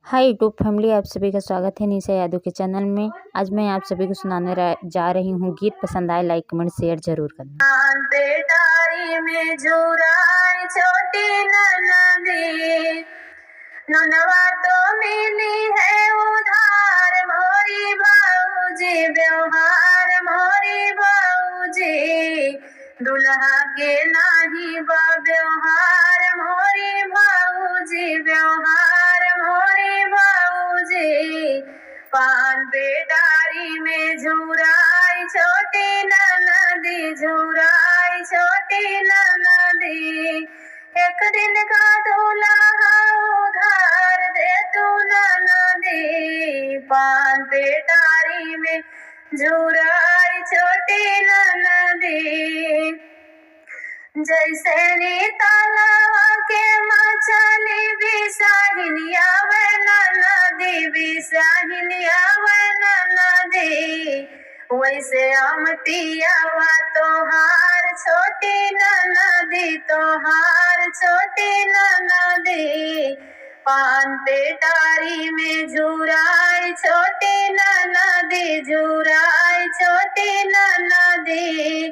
Hi YouTube family, आप सभी का स्वागत है निशा यादव के चैनल में। आज मैं आप सभी को सुनाने जा रही हूँ गीत। पसंद आए लाइक कमेंट शेयर जरूर करना। बेटारी में जुराई छोटी ननदी, ननवा तो मिली है उधार मोरी बाऊजी, व्यवहार मोरी बाऊजी, दुल्हा के नाही बा व्यवहार मोरी बाऊजी, व्यवहार मोरी बाऊजी। पान बेटारी में झुराई छोटी ननदी, झुराई छोटी ननदी, एक दिन का दूल्हा उधार दे तू ननदी। पान बेटारी में झुराई छोटी ननदी, जैसे नीतालवा के मछली बिसाहिनिया वे ननदी, बिसाहिनिया वे ननदी, वैसे अमतियावा तोहार छोटी ननदी, तोहार छोटी ननदी। पान पेटारी में झुराई छोटी ननदी, झुराई छोटी ननदी,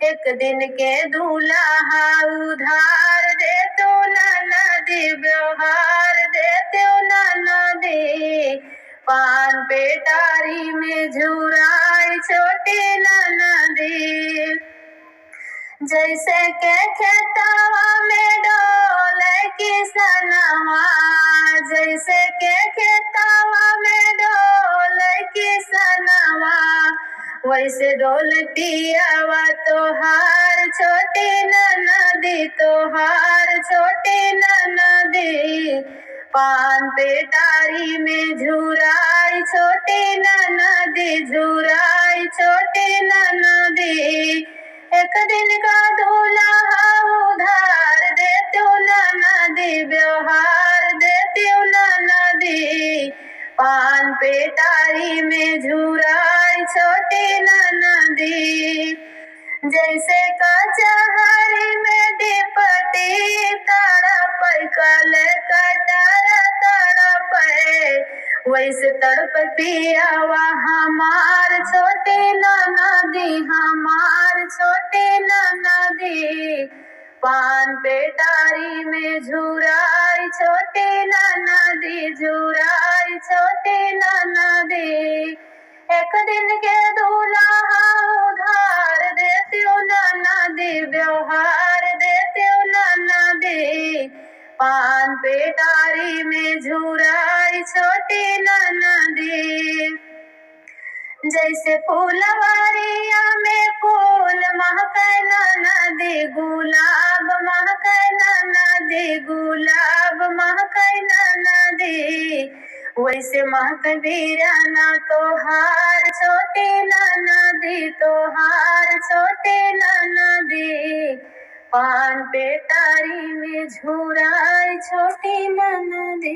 एक दिन के दूल्हा उधार दे तू ननदी, व्यवहार दे तू ननदी। पान पेटारी में झुराई छोटी ननदी, जैसे के खेतवा में डोले किसनवा, जैसे के खेतवा में डोले किसनवा, वैसे डोलतियावा तोहार छोटी ननदी, तोहार छोटी ननदी। पान पेटारी में झुराई छोटी ननदी, झुराई छोटी ननदी, एक दिन का दूल्हा उधार दे तू ननदी, व्यवहार दे तू ननदी। पान पेटारी में झुराई छोटी ननदी, जैसे कचहरी में डिपटी तड़प कल कटर तड़प, वैसे तड़प पियावा हमार छोटी ननदी, हमार छोटी ननदी। पान पेटारी में झुराई छोटी ननदी, झुराई छोटी ननदी, एक दिन के दूल्हा उधार देती ननदी, व्यवहार देती ननदी। पान पेटारी में झुराई छोटी ननदी, जैसे फूलवारिया में फूल महकै ननदी, गुलाब महकै ननदी, गुलाब महकै ननदी, वैसे महक वीराना तोहार छोटी ननदी, तोहार छोटी ननदी। पान पेटारी में झुराई छोटी ननदी।